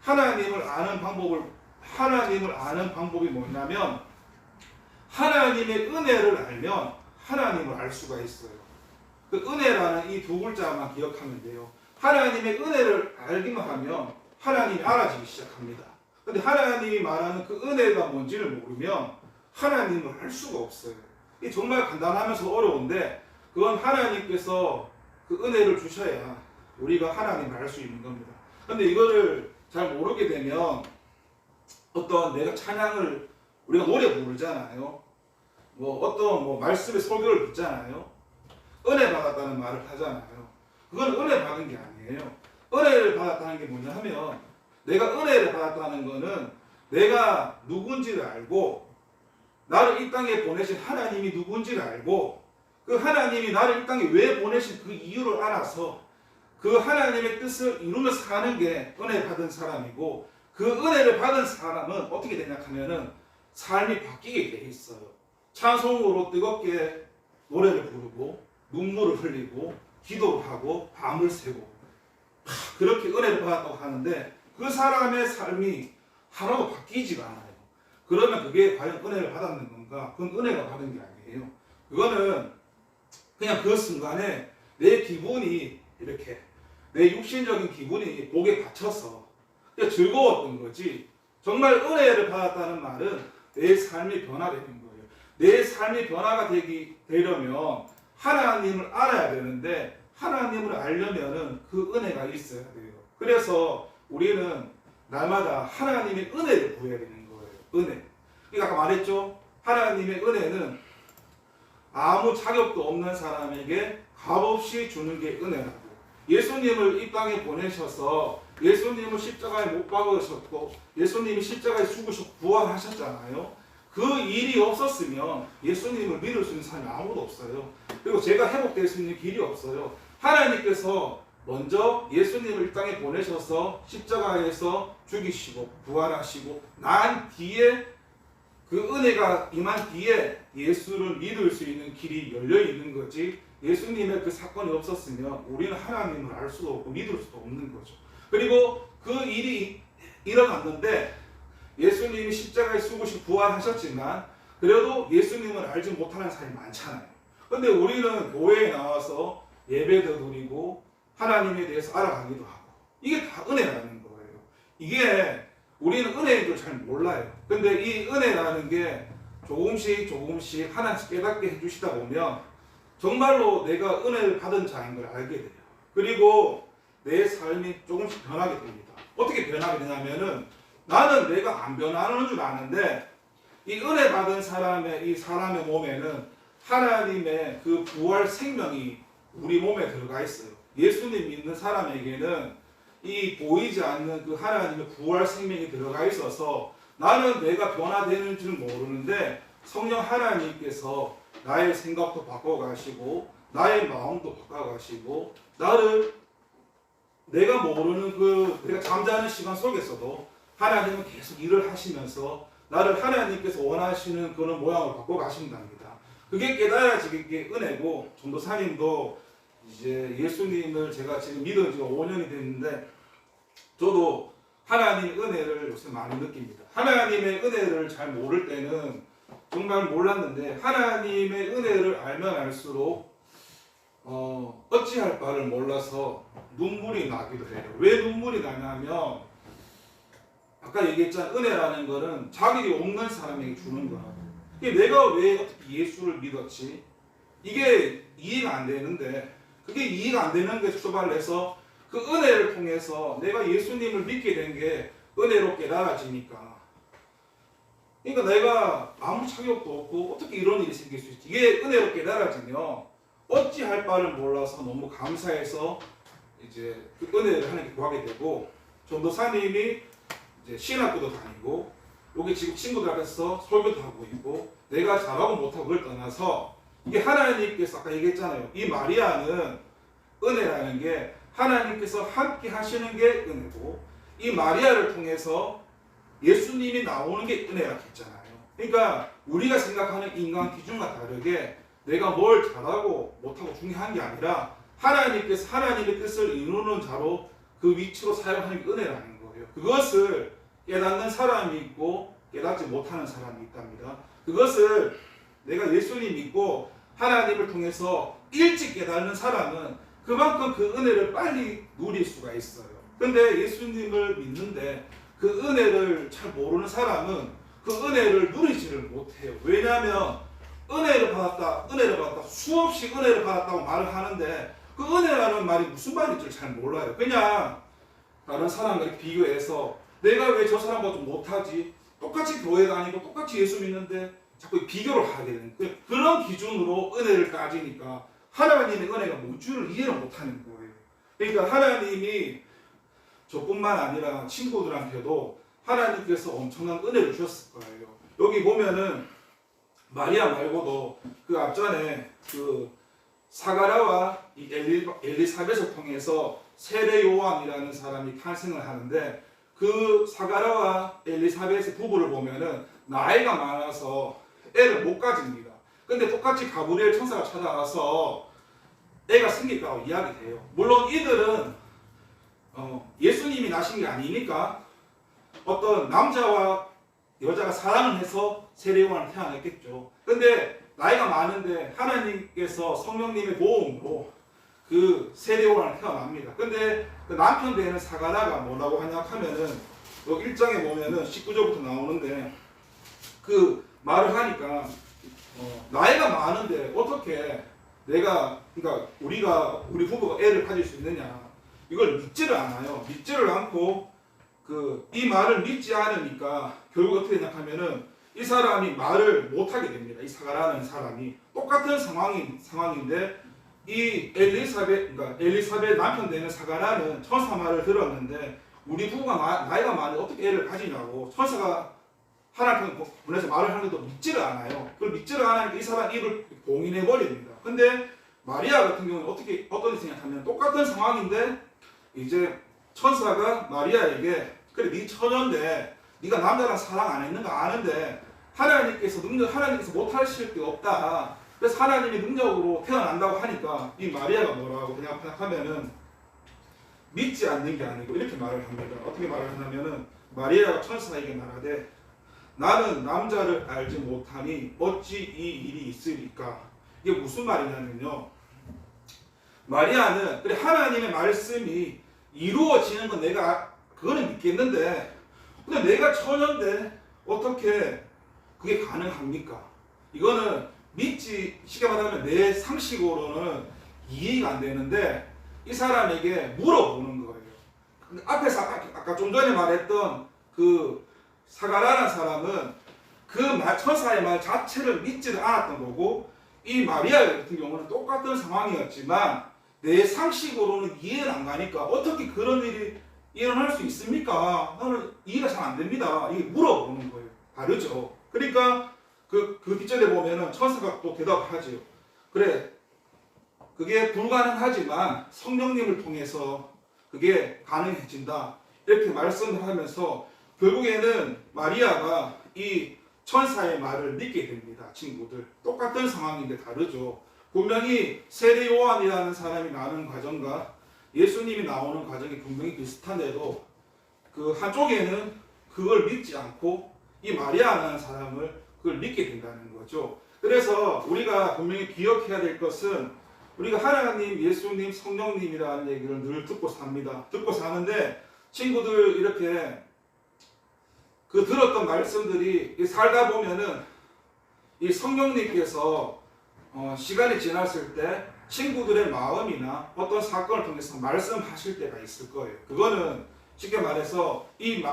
하나님을 아는 방법이 뭐냐면 하나님의 은혜를 알면 하나님을 알 수가 있어요. 그 은혜라는 이 두 글자만 기억하면 돼요. 하나님의 은혜를 알기만 하면 하나님이 알아지기 시작합니다. 근데 하나님이 말하는 그 은혜가 뭔지를 모르면 하나님을 알 수가 없어요. 이게 정말 간단하면서 어려운데 그건 하나님께서 그 은혜를 주셔야 우리가 하나님을 알 수 있는 겁니다. 근데 이거를 잘 모르게 되면 어떤 내가 찬양을 우리가 노래 부르잖아요. 어떤 말씀의 설교를 듣잖아요. 은혜 받았다는 말을 하잖아요. 그건 은혜 받은 게 아니에요. 은혜를 받았다는 게 뭐냐 하면 내가 은혜를 받았다는 거는 내가 누군지를 알고 나를 이 땅에 보내신 하나님이 누군지를 알고 그 하나님이 나를 이 땅에 왜 보내신 그 이유를 알아서 그 하나님의 뜻을 이루며 사는 게 은혜 받은 사람이고 그 은혜를 받은 사람은 어떻게 되냐 하면은 삶이 바뀌게 돼 있어요. 찬송으로 뜨겁게 노래를 부르고 눈물을 흘리고 기도를 하고 밤을 새고 그렇게 은혜를 받았다고 하는데 그 사람의 삶이 하나도 바뀌지가 않아요. 그러면 그게 과연 은혜를 받았는 건가? 그건 은혜가 받은 게 아니에요. 그거는 그냥 그 순간에 내 기분이 이렇게 내 육신적인 기분이 복에 받쳐서 즐거웠던 거지. 정말 은혜를 받았다는 말은 내 삶이 변화되는 거예요. 내 삶이 변화가 되려면 하나님을 알아야 되는데 하나님을 알려면은 그 은혜가 있어야 돼요. 그래서 우리는 날마다 하나님의 은혜를 구해야 되는 거예요. 은혜. 그러니까 아까 말했죠. 하나님의 은혜는 아무 자격도 없는 사람에게 값없이 주는 게 은혜라고. 예수님을 이 땅에 보내셔서 예수님을 십자가에 못 박으셨고 예수님이 십자가에 죽으셨고 부활하셨잖아요. 그 일이 없었으면 예수님을 믿을 수 있는 사람이 아무도 없어요. 그리고 제가 회복될 수 있는 길이 없어요. 하나님께서 먼저 예수님을 이 땅에 보내셔서 십자가에서 죽이시고 부활하시고 난 뒤에 그 은혜가 임한 뒤에 예수를 믿을 수 있는 길이 열려 있는 거지. 예수님의 그 사건이 없었으면 우리는 하나님을 알 수도 없고 믿을 수도 없는 거죠. 그리고 그 일이 일어났는데 예수님이 십자가에 죽으시고 부활하셨지만 그래도 예수님을 알지 못하는 사람이 많잖아요. 근데 우리는 교회에 나와서 예배도 드리고 하나님에 대해서 알아가기도 하고 이게 다 은혜라는 거예요. 이게 우리는 은혜인 줄 잘 몰라요. 근데 이 은혜라는 게 조금씩 하나씩 깨닫게 해주시다 보면 정말로 내가 은혜를 받은 자인 걸 알게 돼요. 그리고 내 삶이 조금씩 변하게 됩니다. 어떻게 변하게 되냐면은 나는 내가 안 변하는 줄 아는데 이 은혜 받은 이 사람의 몸에는 하나님의 그 부활 생명이 우리 몸에 들어가 있어요. 예수님 믿는 사람에게는 이 보이지 않는 그 하나님의 부활 생명이 들어가 있어서 나는 내가 변화되는 줄 모르는데 성령 하나님께서 나의 생각도 바꿔가시고 나의 마음도 바꿔가시고 나를 내가 모르는 내가 잠자는 시간 속에서도 하나님은 계속 일을 하시면서 나를 하나님께서 원하시는 그런 모양으로 바꿔가신답니다. 그게 깨달아지게 은혜고 전도사님도 이제 예수님을 제가 지금 믿은 지가 5년이 됐는데 저도 하나님의 은혜를 요새 많이 느낍니다. 하나님의 은혜를 잘 모를 때는 정말 몰랐는데 하나님의 은혜를 알면 알수록 어찌할 바를 몰라서 눈물이 나기도 해요. 왜 눈물이 나냐면 아까 얘기했잖아요. 은혜라는 거는 자격이 없는 사람에게 주는 거라고. 내가 왜 어떻게 예수를 믿었지? 이게 이해가 안 되는데 그게 이해가 안 되는 게 출발해서 그 은혜를 통해서 내가 예수님을 믿게 된 게 은혜로 깨달아지니까 그러니까 내가 아무 자격도 없고 어떻게 이런 일이 생길 수 있지? 이게 은혜로 깨달아지면 어찌할 바를 몰라서 너무 감사해서 이제 그 은혜를 하나님께 구하게 되고 전도사님이 이제 신학교도 다니고 여기 지금 친구들 앞에서 설교도 하고 있고 내가 잘하고 못하고 그걸 떠나서 이게 하나님께서 아까 얘기했잖아요. 이 마리아는 은혜라는 게 하나님께서 함께 하시는 게 은혜고 이 마리아를 통해서 예수님이 나오는 게 은혜라고 했잖아요. 그러니까 우리가 생각하는 인간 기준과 다르게 내가 뭘 잘하고 못하고 중요한 게 아니라 하나님께서 하나님의 뜻을 이루는 자로 그 위치로 사용하는 게 은혜라는 거예요. 그것을 깨닫는 사람이 있고 깨닫지 못하는 사람이 있답니다. 그것을 내가 예수님 믿고 하나님을 통해서 일찍 깨닫는 사람은 그만큼 그 은혜를 빨리 누릴 수가 있어요. 근데 예수님을 믿는데 그 은혜를 잘 모르는 사람은 그 은혜를 누리지를 못해요. 왜냐하면 은혜를 받았다, 수없이 은혜를 받았다고 말을 하는데 그 은혜라는 말이 무슨 말인지 잘 몰라요. 그냥 다른 사람과 비교해서 내가 왜 저 사람보다 좀 못하지? 똑같이 교회 다니고 똑같이 예수 믿는데 자꾸 비교를 하게 되는 그런 기준으로 은혜를 따지니까 하나님의 은혜가 뭔지를 이해를 못하는 거예요. 그러니까 하나님이 저뿐만 아니라 친구들한테도 하나님께서 엄청난 은혜를 주셨을 거예요. 여기 보면은 마리아 말고도 그 앞전에 그 사가랴와 이 엘리사벳을 통해서 세례 요한이라는 사람이 탄생을 하는데 그 사가랴와 엘리사벳의 부부를 보면은 나이가 많아서 애를 못 가집니다. 근데 똑같이 가브리엘 천사가 찾아와서 애가 생겼다고 이야기해요. 물론 이들은 예수님이 나신 게 아니니까 어떤 남자와 여자가 사랑을 해서 세례 요한을 태어났겠죠. 근데 나이가 많은데 하나님께서 성령님의 도움으로 그 세례요한을 태어납니다. 근데 그 남편 되는 사가랴가 뭐라고 하냐 하면은 요 1장에 보면은 19절부터 나오는데 그 말을 하니까 나이가 많은데 어떻게 내가 그러니까 우리 부부가 애를 가질 수 있느냐 이걸 믿지를 않아요. 믿지를 않고 이 말을 믿지 않으니까 결국 어떻게 되냐 하면은 이 사람이 말을 못하게 됩니다. 이 사가라는 사람이 똑같은 상황인데 이 엘리사벳 남편 되는 사가라는 천사 말을 들었는데 우리 부부가 나이가 많은데 어떻게 애를 가지냐고 천사가 하나님 보내서 말을 하는데도 믿지를 않아요. 그걸 믿지를 않으니까 이 사람 입을 봉인해 버립니다. 근데 마리아 같은 경우는 어떤 생각하면 똑같은 상황인데 이제 천사가 마리아에게 그래 네 처녀인데 네가 남자랑 사랑 안 했는 거 아는데 하나님께서 못하실 게 없다. 그래서 하나님의 능력으로 태어난다고 하니까 이 마리아가 뭐라고 생각하면은 믿지 않는 게 아니고 이렇게 말을 합니다. 어떻게 말을 하냐면은 마리아가 천사에게 말하되 나는 남자를 알지 못하니 어찌 이 일이 있으리까. 이게 무슨 말이냐면요. 마리아는 그래 하나님의 말씀이 이루어지는 건 내가 그거는 믿겠는데 근데 내가 처녀인데 어떻게 그게 가능합니까? 이거는 쉽게 말하면 내 상식으로는 이해가 안 되는데 이 사람에게 물어보는 거예요. 근데 앞에서 아까 좀 전에 말했던 그 사가라는 사람은 천사의 말 자체를 믿지를 않았던 거고 이 마리아 같은 경우는 똑같은 상황이었지만 내 상식으로는 이해는 안 가니까 어떻게 그런 일이 일어날 수 있습니까? 나는 이해가 잘 안 됩니다. 이게 물어보는 거예요. 다르죠. 그러니까 그 뒷절에 보면은 천사가 또 대답하지요. 그래, 그게 불가능하지만 성령님을 통해서 그게 가능해진다. 이렇게 말씀을 하면서 결국에는 마리아가 이 천사의 말을 믿게 됩니다. 친구들. 똑같은 상황인데 다르죠. 분명히 세례 요한이라는 사람이 나오는 과정과 예수님이 나오는 과정이 분명히 비슷한데도 그 한쪽에는 그걸 믿지 않고 이 마리아라는 사람을 그걸 믿게 된다는 거죠. 그래서 우리가 분명히 기억해야 될 것은 우리가 하나님, 예수님, 성령님이라는 얘기를 늘 듣고 삽니다. 듣고 사는데 친구들 이렇게 그 들었던 말씀들이 살다 보면은 이 성령님께서 시간이 지났을 때 친구들의 마음이나 어떤 사건을 통해서 말씀하실 때가 있을 거예요. 그거는 쉽게 말해서 이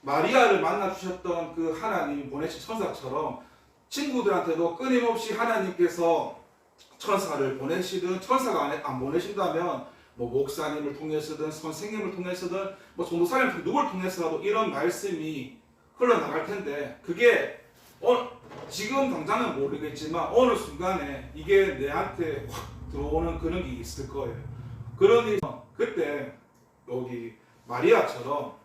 마리아를 만나 주셨던 그 하나님이 보내신 천사처럼 친구들한테도 끊임없이 하나님께서 천사를 보내시든 천사가 안 보내신다면 뭐 목사님을 통해서든 선생님을 통해서든 뭐 전도사님 누굴 통해서라도 이런 말씀이 흘러나갈 텐데 그게 지금 당장은 모르겠지만 어느 순간에 이게 내한테 확 들어오는 그런 게 있을 거예요. 그러니 그때 여기 마리아처럼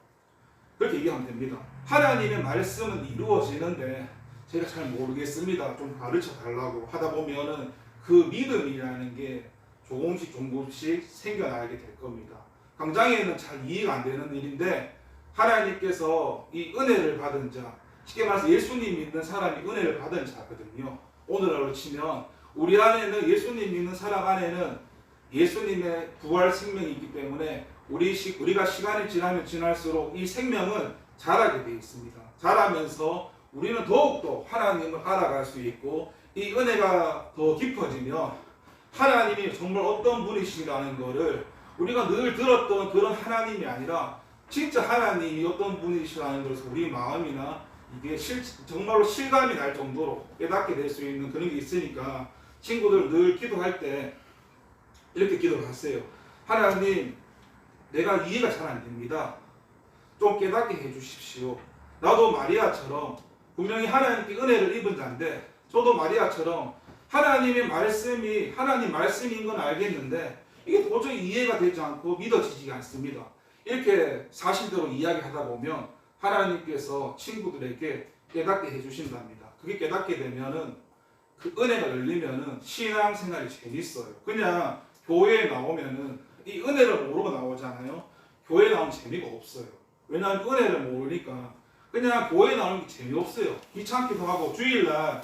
그렇게 얘기하면 됩니다. 하나님의 말씀은 이루어지는데 제가 잘 모르겠습니다. 좀 가르쳐 달라고 하다 보면은 그 믿음이라는 게 조금씩 생겨나게 될 겁니다. 당장에는 잘 이해가 안 되는 일인데 하나님께서 이 은혜를 받은 자, 쉽게 말해서 예수님 믿는 사람이 은혜를 받은 자거든요. 오늘날로 치면 우리 안에는 예수님 믿는 사람 안에는 예수님의 부활 생명이 있기 때문에 우리가 시간이 지나면 지날수록 이 생명은 자라게 되어 있습니다. 자라면서 우리는 더욱더 하나님을 알아갈 수 있고 이 은혜가 더 깊어지면 하나님이 정말 어떤 분이시라는 것을 우리가 늘 들었던 그런 하나님이 아니라 진짜 하나님이 어떤 분이시라는 것을 우리 마음이나 이게 정말로 실감이 날 정도로 깨닫게 될 수 있는 그런 게 있으니까 친구들 늘 기도할 때 이렇게 기도를 하세요. 하나님, 내가 이해가 잘 안 됩니다. 좀 깨닫게 해주십시오. 나도 마리아처럼 분명히 하나님께 은혜를 입은 자인데 저도 마리아처럼 하나님의 말씀이 하나님 말씀인 건 알겠는데 이게 도저히 이해가 되지 않고 믿어지지가 않습니다. 이렇게 사실대로 이야기하다 보면 하나님께서 친구들에게 깨닫게 해주신답니다. 그게 깨닫게 되면은 그 은혜가 열리면은 신앙생활이 재밌어요. 그냥 교회에 나오면은 이 은혜를 모르고 나오잖아요. 교회에 나오면 재미가 없어요. 왜냐하면 은혜를 모르니까 그냥 교회에 나오는 게 재미없어요. 귀찮기도 하고 주일날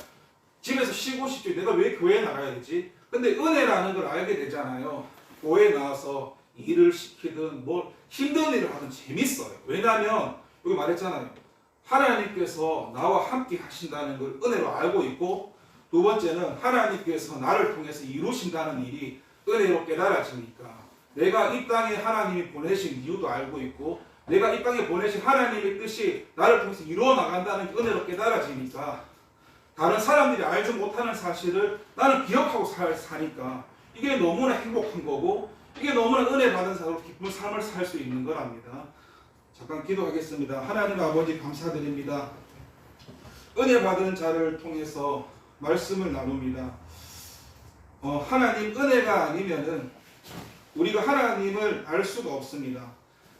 집에서 쉬고 싶지 내가 왜 교회에 나가야 되지? 근데 은혜라는 걸 알게 되잖아요. 교회에 나와서 일을 시키든 뭐 힘든 일을 하든 재밌어요. 왜냐하면 여기 말했잖아요. 하나님께서 나와 함께 하신다는 걸 은혜로 알고 있고, 두 번째는 하나님께서 나를 통해서 이루신다는 일이 은혜로 깨달아지니까 내가 이 땅에 하나님이 보내신 이유도 알고 있고, 내가 이 땅에 보내신 하나님의 뜻이 나를 통해서 이루어 나간다는 게 은혜로 깨달아지니까 다른 사람들이 알지 못하는 사실을 나는 기억하고 사니까 이게 너무나 행복한 거고, 이게 너무나 은혜 받은 사람으로 기쁜 삶을 살 수 있는 거랍니다. 잠깐 기도하겠습니다. 하나님 아버지 감사드립니다. 은혜 받은 자를 통해서 말씀을 나눕니다. 하나님 은혜가 아니면은 우리가 하나님을 알 수가 없습니다.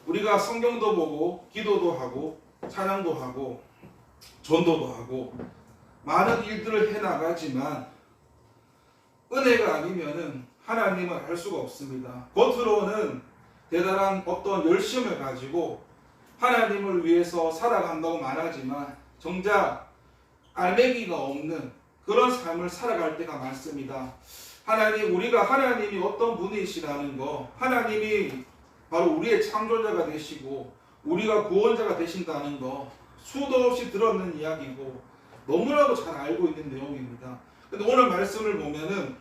우리가 성경도 보고 기도도 하고 찬양도 하고 전도도 하고 많은 일들을 해나가지만 은혜가 아니면은 하나님을 알 수가 없습니다. 겉으로는 대단한 어떤 열심을 가지고 하나님을 위해서 살아간다고 말하지만 정작 알맹이가 없는 그런 삶을 살아갈 때가 많습니다. 하나님, 우리가 하나님이 어떤 분이시라는 거, 하나님이 바로 우리의 창조자가 되시고 우리가 구원자가 되신다는 거 수도 없이 들었는 이야기고 너무나도 잘 알고 있는 내용입니다. 근데 오늘 말씀을 보면은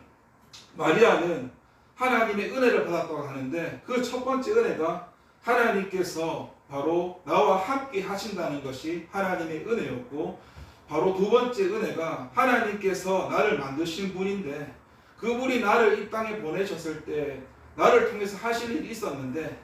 마리아는 하나님의 은혜를 받았다고 하는데 그 첫 번째 은혜가 하나님께서 바로 나와 함께 하신다는 것이 하나님의 은혜였고, 바로 두 번째 은혜가 하나님께서 나를 만드신 분인데 그분이 나를 이 땅에 보내셨을 때 나를 통해서 하실 일이 있었는데,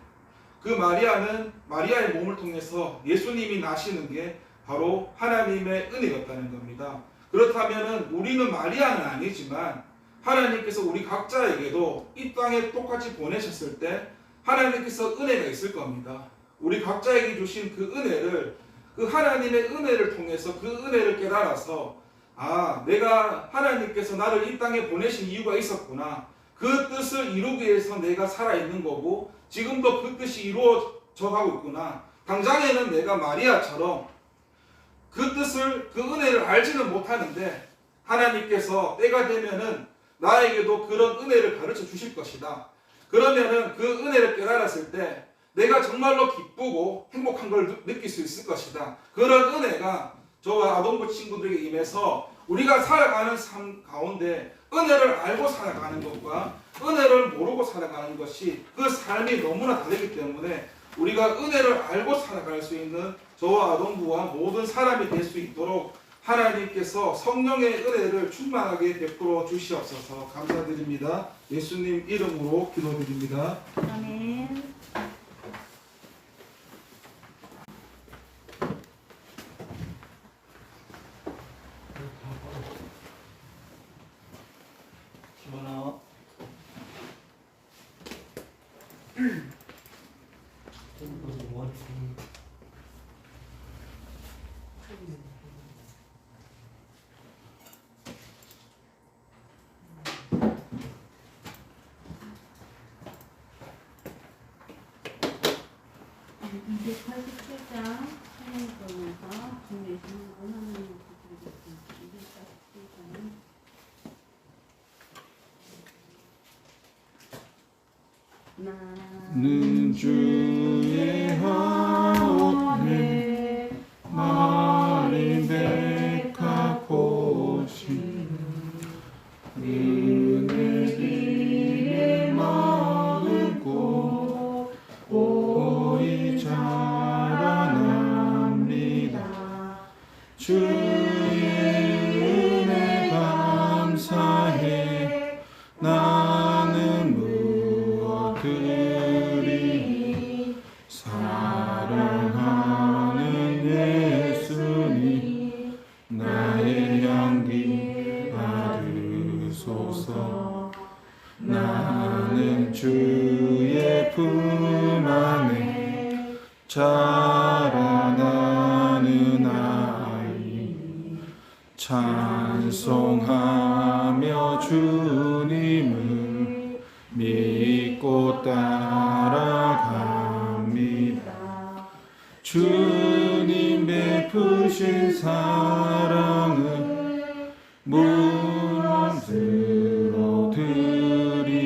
그 마리아는 마리아의 몸을 통해서 예수님이 나시는 게 바로 하나님의 은혜였다는 겁니다. 그렇다면 우리는 마리아는 아니지만 하나님께서 우리 각자에게도 이 땅에 똑같이 보내셨을 때 하나님께서 은혜가 있을 겁니다. 우리 각자에게 주신 그 은혜를, 그 하나님의 은혜를 통해서 그 은혜를 깨달아서 내가 하나님께서 나를 이 땅에 보내신 이유가 있었구나. 그 뜻을 이루기 위해서 내가 살아있는 거고 지금도 그 뜻이 이루어져 가고 있구나. 당장에는 내가 마리아처럼 그 뜻을, 그 은혜를 알지는 못하는데 하나님께서 때가 되면은 나에게도 그런 은혜를 가르쳐 주실 것이다. 그러면은 그 은혜를 깨달았을 때 내가 정말로 기쁘고 행복한 걸 느낄 수 있을 것이다. 그런 은혜가 저와 아동부 친구들에게 임해서 우리가 살아가는 삶 가운데 은혜를 알고 살아가는 것과 은혜를 모르고 살아가는 것이 그 삶이 너무나 다르기 때문에 우리가 은혜를 알고 살아갈 수 있는 저와 아동부와 모든 사람이 될 수 있도록 하나님께서 성령의 은혜를 충만하게 베풀어 주시옵소서. 감사드립니다. 예수님 이름으로 기도드립니다. 아멘. 시원아. 이제 87장 하나님께서 준비해주신 하나님을 드리겠습니다. 287장은 는 주의 하옵네 마리 백합꽃이 은혜 길에 머금고 보이 자라납니다. 주의 은혜 감사해 나는 무엇 드리니 사랑하는 예수님 나의 향기 받으소서. 나는 주의 품 안에 자라나는 아이 찬송하며 주님을 믿고 따라갑니다. 주님 베푸신 사랑을 문들어 드리니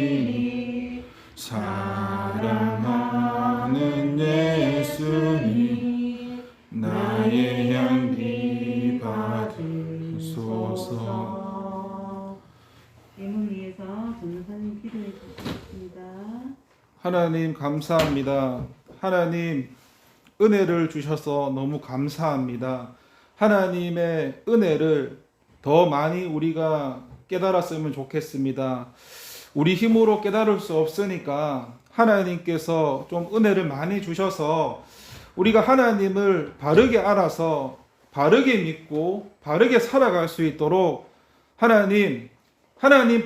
주옵소서. 예물 위해서 전도사님 기도해 주시겠습니다. 하나님 감사합니다. 하나님 은혜를 주셔서 너무 감사합니다. 하나님의 은혜를 더 많이 우리가 깨달았으면 좋겠습니다. 우리 힘으로 깨달을 수 없으니까 하나님께서 좀 은혜를 많이 주셔서 우리가 하나님을 바르게 알아서 바르게 믿고 바르게 살아갈 수 있도록 하나님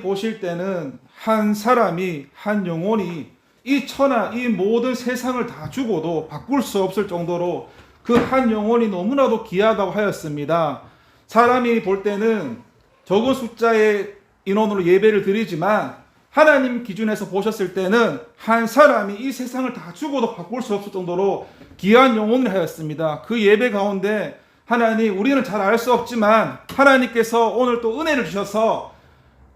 보실 때는 한 사람이 한 영혼이 이 천하 이 모든 세상을 다 주고도 바꿀 수 없을 정도로 그 한 영혼이 너무나도 귀하다고 하였습니다. 사람이 볼 때는 적은 숫자의 인원으로 예배를 드리지만 하나님 기준에서 보셨을 때는 한 사람이 이 세상을 다 주고도 바꿀 수 없을 정도로 귀한 영혼을 하였습니다. 그 예배 가운데 하나님 우리는 잘 알 수 없지만 하나님께서 오늘 또 은혜를 주셔서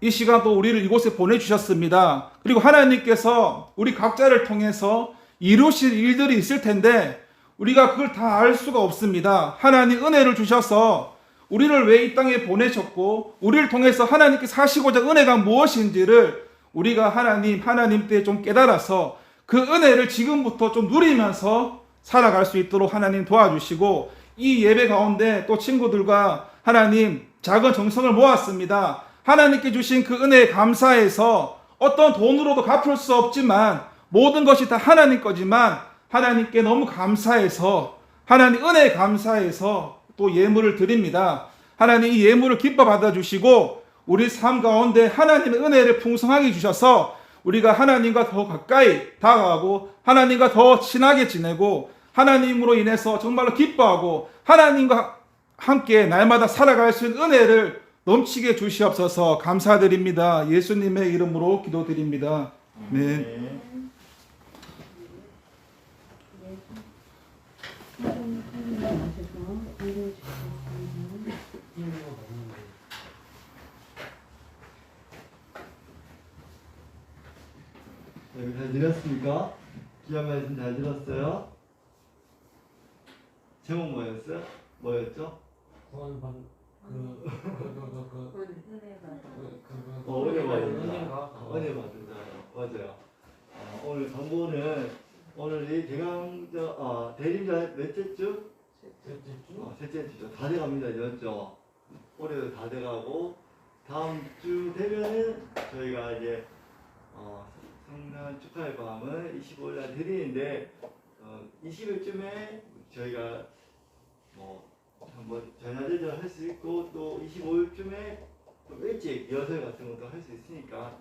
이 시간 또 우리를 이곳에 보내주셨습니다. 그리고 하나님께서 우리 각자를 통해서 이루실 일들이 있을 텐데 우리가 그걸 다 알 수가 없습니다. 하나님 은혜를 주셔서 우리를 왜 이 땅에 보내셨고 우리를 통해서 하나님께서 하시고자 은혜가 무엇인지를 우리가 하나님 때 좀 깨달아서 그 은혜를 지금부터 좀 누리면서 살아갈 수 있도록 하나님 도와주시고 이 예배 가운데 또 친구들과 하나님 작은 정성을 모았습니다. 하나님께 주신 그 은혜에 감사해서 어떤 돈으로도 갚을 수 없지만 모든 것이 다 하나님 거지만 하나님께 너무 감사해서 하나님 은혜에 감사해서 또 예물을 드립니다. 하나님 이 예물을 기뻐 받아주시고 우리 삶 가운데 하나님의 은혜를 풍성하게 주셔서 우리가 하나님과 더 가까이 다가가고 하나님과 더 친하게 지내고 하나님으로 인해서 정말로 기뻐하고 하나님과 함께 날마다 살아갈 수 있는 은혜를 넘치게 주시옵소서. 감사드립니다. 예수님의 이름으로 기도드립니다. 네. 여기 잘 들었습니까? 귀한 말씀 잘 들었어요? 제목 뭐였어요? 뭐였죠? 은혜 받는다. 은혜 받는다. 맞아요. 오늘 정보는 오늘이 대림절 몇째 주? 셋째 주죠. 다 돼갑니다. 이제 올해도 다 돼가고 다음 주 되면은 저희가 이제 성난 축하의 밤을 25일날 드리는데 20일쯤에 저희가 한번 전야제전 할 수 있고 또 25일쯤에 좀 일찍 리허설 같은 것도 할 수 있으니까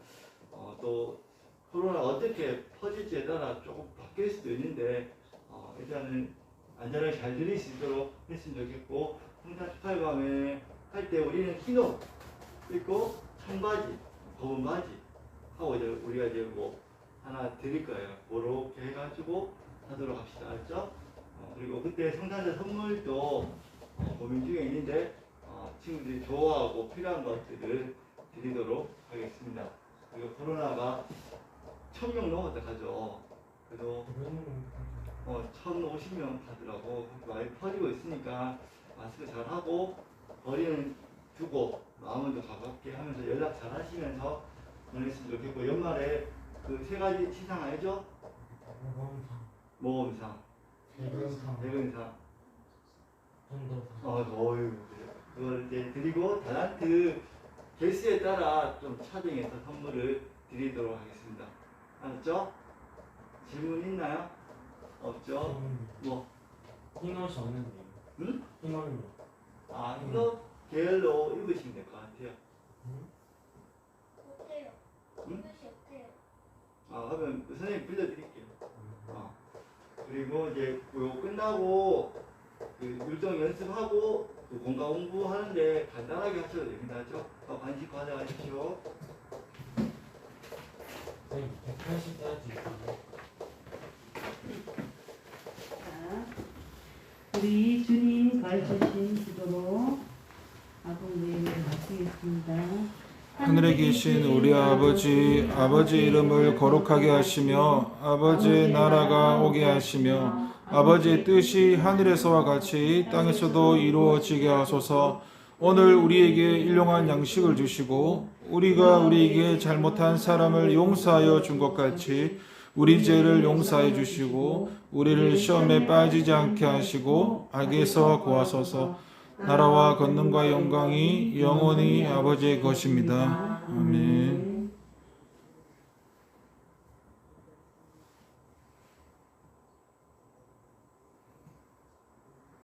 또 코로나 어떻게 퍼질지에 따라 조금 바뀔 수도 있는데 일단은 안전하게 잘 드릴 수 있도록 했으면 좋겠고 성난 축하의 밤에 할 때 우리는 흰옷 입고 청바지, 검은 바지 하고 이제 우리가 이제 하나 드릴 거예요. 그렇게 해가지고 하도록 합시다. 알죠? 그리고 그때 성탄절 선물도 고민 중에 있는데 친구들이 좋아하고 필요한 것들을 드리도록 하겠습니다. 그리고 코로나가 1000명 넘었다 가죠. 그래도 1050명 하더라고. 많이 퍼지고 있으니까 마스크 잘 하고 거리는 두고 마음을 더 가깝게 하면서 연락 잘 하시면서 보냈으면 좋겠고 연말에 그 3가지 시상 알죠? 모험상, 대근상, 그걸 이제 드리고 달란트 개수에 따라 좀 차등해서 선물을 드리도록 하겠습니다. 알았죠? 질문 있나요? 없죠? 흰옷이 없는데. 응? 흰옷은 이거 계열로 입으시면 될 것 같아요. 어때요? 응? 뜻이 어때요? 그러면 선생님 빌려드릴게요. 그리고 이제 요 끝나고 그 율동 연습하고 그 공과 공부하는데 간단하게 하셔도 됩니다. 관심 가져가십시오. 선생님 180 해야지. 우리 주님 가르쳐주신 기도로 아동예배를 마치겠습니다. 하늘에 계신 우리 아버지 이름을 거룩하게 하시며 아버지의 나라가 오게 하시며 아버지의 뜻이 하늘에서와 같이 땅에서도 이루어지게 하소서. 오늘 우리에게 일용할 양식을 주시고 우리가 우리에게 잘못한 사람을 용서하여 준 것 같이 우리 죄를 용서해 주시고 우리를 시험에 빠지지 않게 하시고 악에서 구하소서. 나라와 권능과 영광이 영원히 아버지의 것입니다. 아멘.